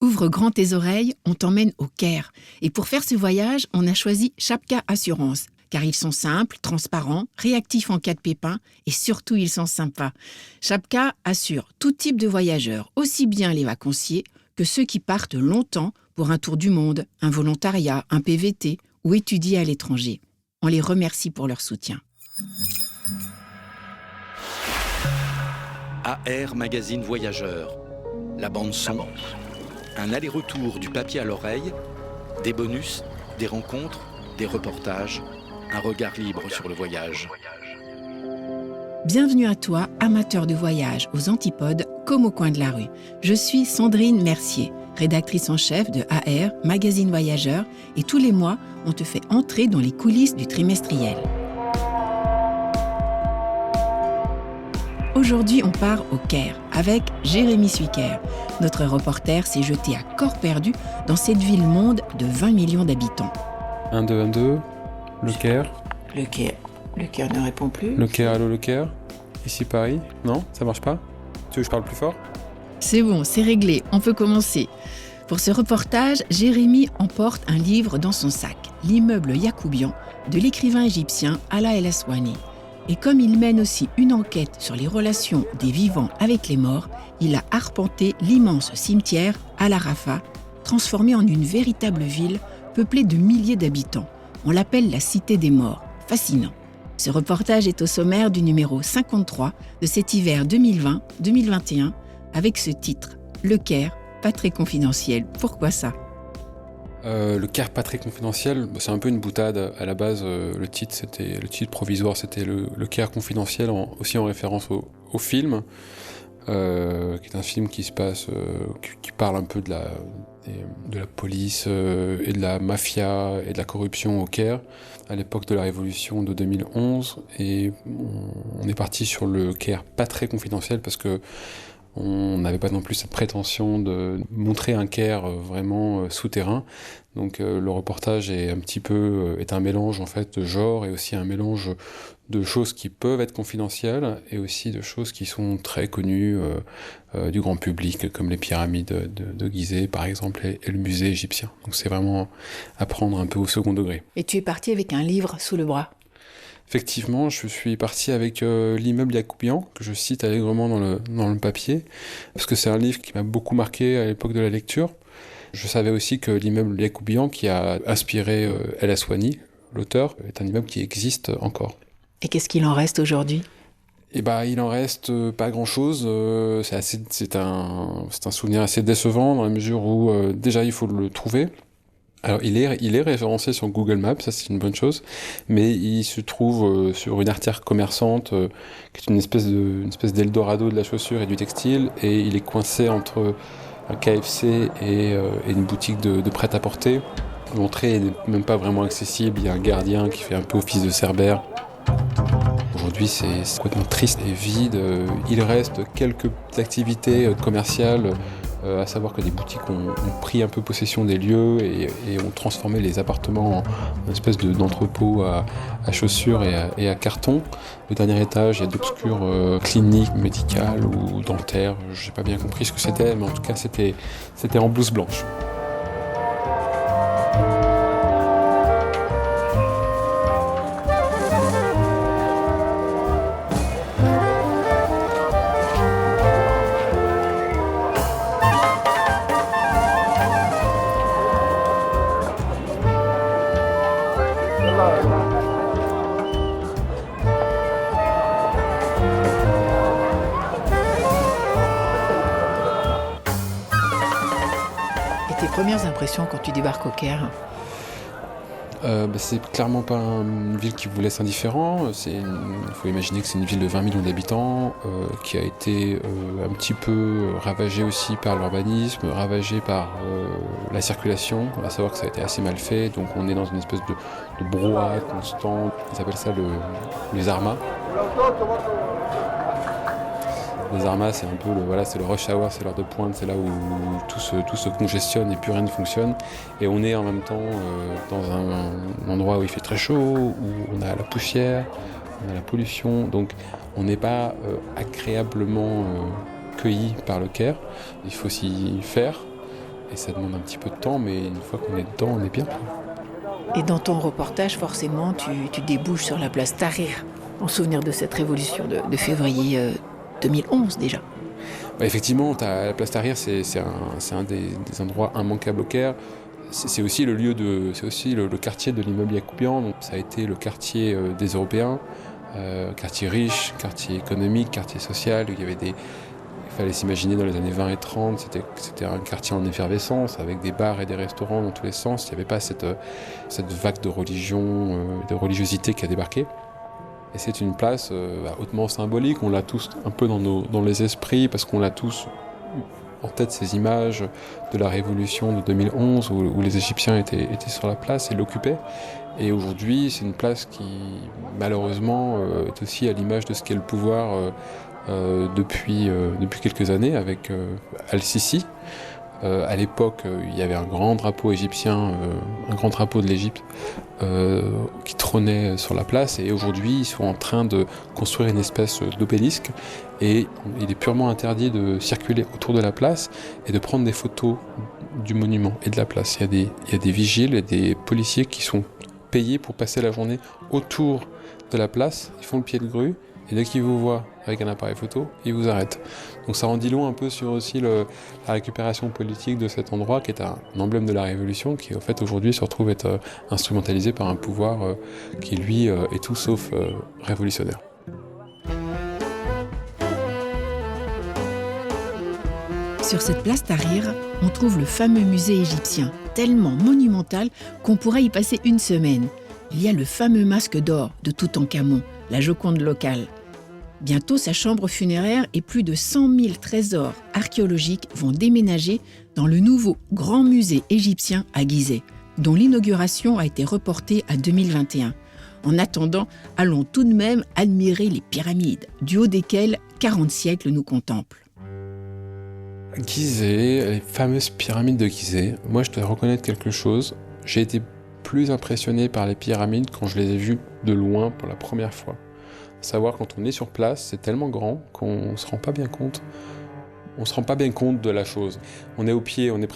Ouvre grand tes oreilles, on t'emmène au Caire. Et pour faire ce voyage, on a choisi Chapka Assurance, car ils sont simples, transparents, réactifs en cas de pépin et surtout ils sont sympas. Chapka assure tout type de voyageurs, aussi bien les vacanciers que ceux qui partent longtemps pour un tour du monde, un volontariat, un PVT ou étudier à l'étranger. On les remercie pour leur soutien. AR Magazine Voyageur, la bande son, un aller-retour du papier à l'oreille, des bonus, des rencontres, des reportages, un regard libre sur le voyage. Bienvenue à toi, amateur de voyage aux antipodes comme au coin de la rue. Je suis Sandrine Mercier, rédactrice en chef de AR Magazine Voyageur, et tous les mois, on te fait entrer dans les coulisses du trimestriel. Aujourd'hui, on part au Caire avec Jérémy Suiker. Notre reporter s'est jeté à corps perdu dans cette ville-monde de 20 millions d'habitants. 1, 2, 1, 2, le Caire. Le Caire ne répond plus. Le Caire, allô, le Caire. Ici Paris. Non, ça marche pas? Tu veux que je parle plus fort? C'est bon, c'est réglé, on peut commencer. Pour ce reportage, Jérémy emporte un livre dans son sac, L'immeuble Yacoubian, de l'écrivain égyptien Ala El Aswani. Et comme il mène aussi une enquête sur les relations des vivants avec les morts, il a arpenté l'immense cimetière Al Arafat, transformé en une véritable ville peuplée de milliers d'habitants. On l'appelle la Cité des Morts. Fascinant. Ce reportage est au sommaire du numéro 53 de cet hiver 2020-2021 avec ce titre, Le Caire, pas très confidentiel. Pourquoi ça ? Le Caire pas très confidentiel, c'est un peu une boutade. À la base, le titre provisoire, c'était le Caire confidentiel, aussi en référence au film, qui est un film qui se passe, qui parle un peu de la police et de la mafia et de la corruption au Caire à l'époque de la révolution de 2011. Et on est parti sur le Caire pas très confidentiel parce que on n'avait pas non plus cette prétention de montrer un Caire vraiment souterrain. Donc le reportage est un mélange en fait de genre et aussi un mélange de choses qui peuvent être confidentielles et aussi de choses qui sont très connues du grand public, comme les pyramides de Gizeh par exemple et le musée égyptien. Donc c'est vraiment à prendre un peu au second degré. Et tu es parti avec un livre sous le bras ? Effectivement, je suis parti avec l'immeuble Yacoubian, que je cite allègrement dans le papier, parce que c'est un livre qui m'a beaucoup marqué à l'époque de la lecture. Je savais aussi que l'immeuble Yacoubian, qui a inspiré El Aswani, l'auteur, est un immeuble qui existe encore. Et qu'est-ce qu'il en reste aujourd'hui ? Eh ben, il en reste pas grand-chose. C'est un souvenir assez décevant dans la mesure où déjà il faut le trouver. Alors il est référencé sur Google Maps, ça c'est une bonne chose, mais il se trouve sur une artère commerçante qui est une espèce d'Eldorado de la chaussure et du textile, et il est coincé entre un KFC et une boutique de prêt-à-porter. L'entrée n'est même pas vraiment accessible, il y a un gardien qui fait un peu office de cerbère. Aujourd'hui c'est complètement triste et vide. Il reste quelques activités commerciales, à savoir que des boutiques ont pris un peu possession des lieux et ont transformé les appartements en une espèce d'entrepôt à chaussures et à carton. Le dernier étage, il y a d'obscures cliniques médicales ou dentaires. Je n'ai pas bien compris ce que c'était, mais en tout cas c'était en blouse blanche. Et tes premières impressions quand tu débarques au Caire ? C'est clairement pas une ville qui vous laisse indifférent. Il faut imaginer que c'est une ville de 20 millions d'habitants qui a été un petit peu ravagée aussi par l'urbanisme, ravagée par la circulation. On va savoir que ça a été assez mal fait, donc on est dans une espèce de brouhaha constant. Ils appellent ça les armas. Les armas, c'est un peu c'est le rush hour, c'est l'heure de pointe, c'est là où tout se congestionne et plus rien ne fonctionne. Et on est en même temps dans un endroit où il fait très chaud, où on a la poussière, on a la pollution. Donc on n'est pas agréablement cueilli par le Caire. Il faut s'y faire. Et ça demande un petit peu de temps, mais une fois qu'on est dedans, on est bien. Et dans ton reportage, forcément, tu débouches sur la place Tahrir, en souvenir de cette révolution de février 2011 déjà. Effectivement, la place Tahrir, c'est un des endroits immanquables au Caire. C'est aussi le quartier de l'immeuble Yacoubian. Donc ça a été le quartier des Européens, quartier riche, quartier économique, quartier social. Il fallait s'imaginer dans les années 20 et 30, c'était un quartier en effervescence, avec des bars et des restaurants dans tous les sens. Il n'y avait pas cette vague de religion, de religiosité qui a débarqué. Et c'est une place hautement symbolique. On l'a tous un peu dans les esprits, parce qu'on l'a tous en tête ces images de la révolution de 2011, où les Égyptiens étaient sur la place et l'occupaient. Et aujourd'hui, c'est une place qui, malheureusement, est aussi à l'image de ce qu'est le pouvoir depuis quelques années avec Al-Sisi. À l'époque, il y avait un grand drapeau égyptien, un grand drapeau de l'Égypte qui trônait sur la place, et aujourd'hui ils sont en train de construire une espèce d'obélisque, et il est purement interdit de circuler autour de la place et de prendre des photos du monument et de la place. Il y a des vigiles et des policiers qui sont payés pour passer la journée autour de la place. Ils font le pied de grue, et dès qu'ils vous voient avec un appareil photo, ils vous arrêtent. Donc ça en dit long un peu sur aussi la récupération politique de cet endroit, qui est un emblème de la Révolution, qui en fait aujourd'hui se retrouve être instrumentalisé par un pouvoir qui lui est tout sauf révolutionnaire. Sur cette place Tahrir, on trouve le fameux musée égyptien, tellement monumental qu'on pourrait y passer une semaine. Il y a le fameux masque d'or de Toutankhamon, la Joconde locale. Bientôt, sa chambre funéraire et plus de 100 000 trésors archéologiques vont déménager dans le nouveau Grand Musée égyptien à Gizeh, dont l'inauguration a été reportée à 2021. En attendant, allons tout de même admirer les pyramides, du haut desquelles 40 siècles nous contemplent. Gizeh, les fameuses pyramides de Gizeh. Moi, je dois reconnaître quelque chose. J'ai été plus impressionné par les pyramides quand je les ai vues de loin pour la première fois. Savoir, quand on est sur place, c'est tellement grand qu'on se rend pas bien compte. On se rend pas bien compte de la chose. On est au pied, on a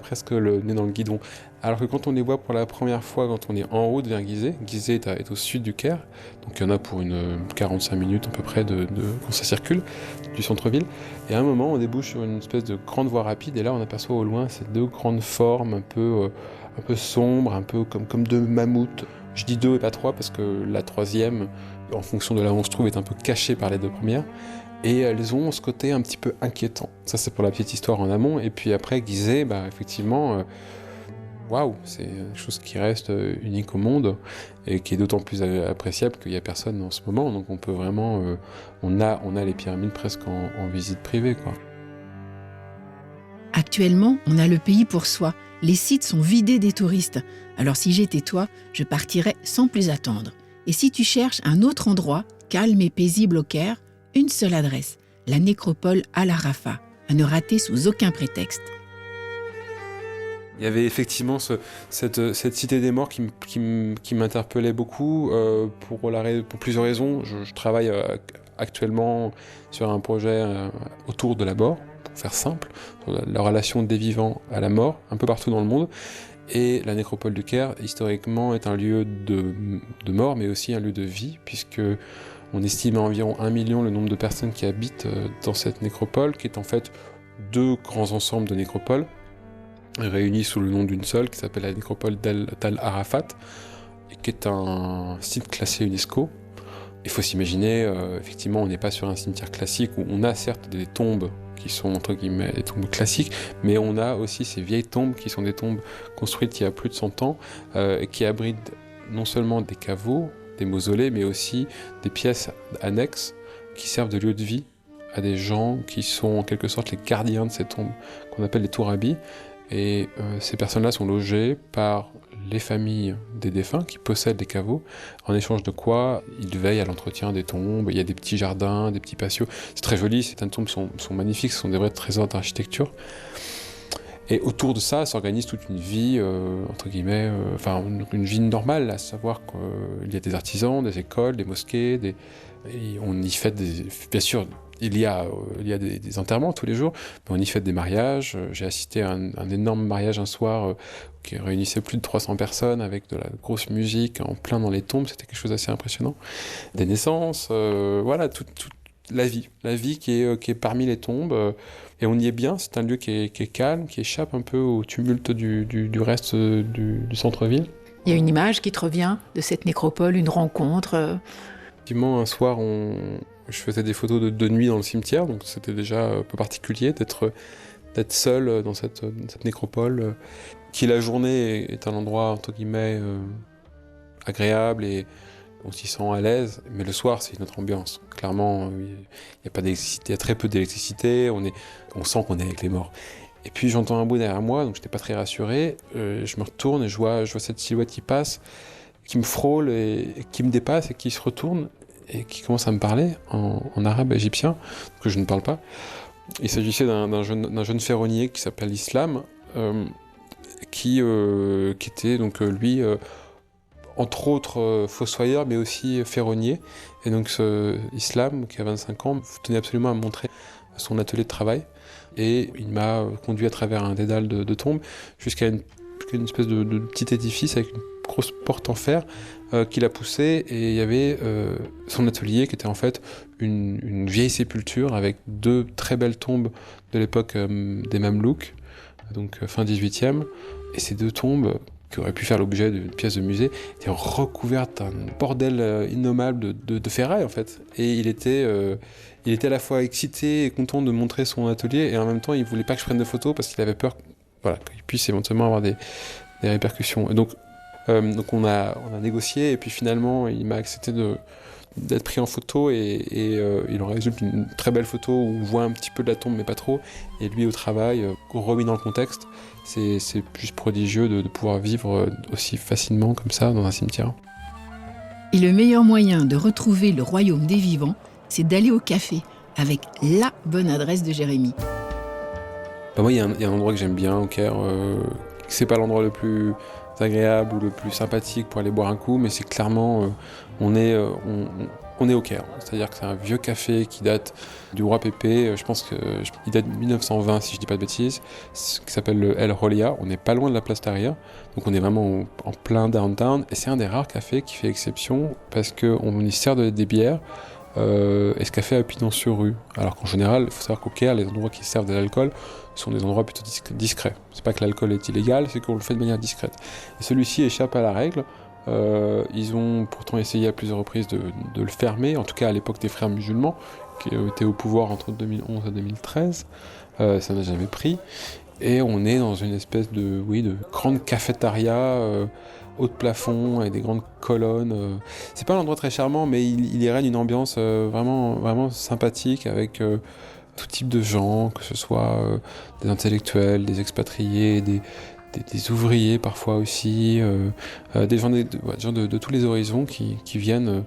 presque le nez dans le guidon. Alors que quand on les voit pour la première fois, quand on est en route vers Gizeh, Gizeh est au sud du Caire, donc il y en a pour une 45 minutes à peu près quand ça circule, du centre-ville. Et à un moment, on débouche sur une espèce de grande voie rapide, et là on aperçoit au loin ces deux grandes formes un peu sombres, un peu comme deux mammouths. Je dis deux et pas trois parce que la troisième, en fonction de là où on se trouve, est un peu cachée par les deux premières. Et elles ont ce côté un petit peu inquiétant. Ça, c'est pour la petite histoire en amont. Et puis après, Gizeh, effectivement, waouh, c'est une chose qui reste unique au monde et qui est d'autant plus appréciable qu'il n'y a personne en ce moment. Donc on peut vraiment, on a les pyramides presque en visite privée, quoi. Actuellement, on a le pays pour soi. Les sites sont vidés des touristes. Alors si j'étais toi, je partirais sans plus attendre. Et si tu cherches un autre endroit, calme et paisible au Caire, une seule adresse, la nécropole Al Arafat, à ne rater sous aucun prétexte. Il y avait effectivement cette cité des morts qui m'interpellait beaucoup pour plusieurs raisons. Je travaille actuellement sur un projet autour de la mort, pour faire simple, sur la relation des vivants à la mort, un peu partout dans le monde. Et la nécropole du Caire, historiquement, est un lieu de mort, mais aussi un lieu de vie, puisque on estime à environ 1 million le nombre de personnes qui habitent dans cette nécropole, qui est en fait deux grands ensembles de nécropoles, réunis sous le nom d'une seule, qui s'appelle la nécropole d'Al Arafat, et qui est un site classé UNESCO. Il faut s'imaginer, effectivement, on n'est pas sur un cimetière classique où on a certes des tombes qui sont entre guillemets des tombes classiques, mais on a aussi ces vieilles tombes qui sont des tombes construites il y a plus de 100 ans, et qui abritent non seulement des caveaux, des mausolées, mais aussi des pièces annexes qui servent de lieu de vie à des gens qui sont en quelque sorte les gardiens de ces tombes, qu'on appelle les tourabis. Et ces personnes-là sont logées par les familles des défunts qui possèdent des caveaux, en échange de quoi ils veillent à l'entretien des tombes. Il y a des petits jardins, des petits patios. C'est très joli, certaines tombes sont magnifiques, ce sont des vrais trésors d'architecture. Et autour de ça s'organise toute une vie, entre guillemets, une vie normale, à savoir qu'il y a des artisans, des écoles, des mosquées, et on y fête bien sûr Il y a des enterrements tous les jours, mais on y fête des mariages. J'ai assisté à un énorme mariage un soir qui réunissait plus de 300 personnes avec de la grosse musique en plein dans les tombes. C'était quelque chose d'assez impressionnant. Des naissances, voilà, toute la vie qui est parmi les tombes. Et on y est bien, c'est un lieu qui est calme, qui échappe un peu au tumulte du reste du centre-ville. Il y a une image qui te revient de cette nécropole, une rencontre. Effectivement, un soir, je faisais des photos de nuit dans le cimetière, donc c'était déjà un peu particulier d'être seul dans cette nécropole, qui la journée est un endroit, entre guillemets, agréable et on s'y sent à l'aise, mais le soir, c'est une autre ambiance. Clairement, il n'y a pas d'électricité, il y a très peu d'électricité, on sent qu'on est avec les morts. Et puis j'entends un bruit derrière moi, donc je n'étais pas très rassuré. Je me retourne et je vois cette silhouette qui passe, qui me frôle et qui me dépasse et qui se retourne et qui commence à me parler en arabe égyptien, que je ne parle pas. Il s'agissait d'un jeune ferronnier qui s'appelle Islam, qui était donc lui, entre autres fossoyeur, mais aussi ferronnier. Et donc ce Islam, qui a 25 ans, tenait absolument à me montrer son atelier de travail. Et il m'a conduit à travers un dédale de tombes jusqu'à une espèce de petit édifice avec une grosse porte en fer qu'il a poussé, et il y avait son atelier qui était en fait une vieille sépulture avec 2 très belles tombes de l'époque des Mamelouks, donc fin 18e, et ces 2 tombes qui auraient pu faire l'objet d'une pièce de musée étaient recouvertes d'un bordel innommable de ferraille en fait, et il était à la fois excité et content de montrer son atelier, et en même temps il voulait pas que je prenne de photos parce qu'il avait peur qu'il puisse éventuellement avoir des répercussions. Et donc on a négocié, et puis finalement il m'a accepté d'être pris en photo, et il en résulte une très belle photo où on voit un petit peu de la tombe mais pas trop, et lui au travail, remis dans le contexte. C'est juste prodigieux de pouvoir vivre aussi facilement comme ça dans un cimetière. Et le meilleur moyen de retrouver le royaume des vivants, c'est d'aller au café avec la bonne adresse de Jérémy. Moi, il y a un endroit que j'aime bien au Caire. C'est pas l'endroit le plus agréable ou le plus sympathique pour aller boire un coup, mais c'est clairement on est au Caire. C'est-à-dire que c'est un vieux café qui date du roi Pépé. Je pense qu'il date de 1920 si je dis pas de bêtises, qui s'appelle le El Holia. On n'est pas loin de la place Tahrir, donc on est vraiment en plein downtown, et c'est un des rares cafés qui fait exception parce qu'on y sert des bières. Et ce café a pignon sur rue. Alors qu'en général, il faut savoir qu'au Caire, les endroits qui servent de l'alcool sont des endroits plutôt discrets. C'est pas que l'alcool est illégal, c'est qu'on le fait de manière discrète. Et celui-ci échappe à la règle. Ils ont pourtant essayé à plusieurs reprises de le fermer, en tout cas à l'époque des frères musulmans, qui étaient au pouvoir entre 2011 et 2013. Ça n'a jamais pris. Et on est dans une espèce de grande cafétéria haut de plafond et des grandes colonnes. C'est pas un endroit très charmant, mais il y règne une ambiance vraiment, vraiment sympathique avec tout type de gens, que ce soit des intellectuels, des expatriés, des ouvriers parfois aussi, des gens de tous les horizons qui viennent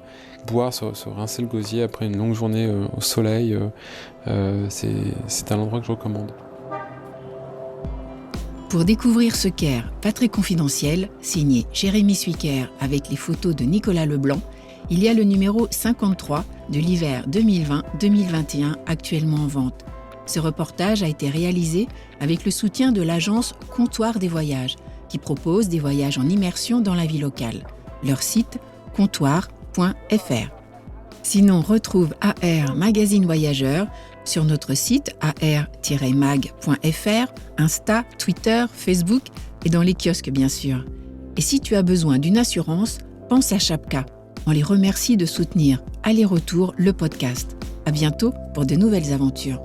boire, se rincer le gosier après une longue journée au soleil. C'est un endroit que je recommande. Pour découvrir ce Caire pas très confidentiel, signé Jérémy Suiker avec les photos de Nicolas Leblanc, il y a le numéro 53 de l'hiver 2020-2021 actuellement en vente. Ce reportage a été réalisé avec le soutien de l'agence Comptoir des Voyages, qui propose des voyages en immersion dans la vie locale. Leur site, comptoir.fr. Sinon, retrouve AR Magazine Voyageur sur notre site ar-mag.fr, Insta, Twitter, Facebook et dans les kiosques bien sûr. Et si tu as besoin d'une assurance, pense à Chapka. On les remercie de soutenir Aller-Retour le podcast. À bientôt pour de nouvelles aventures.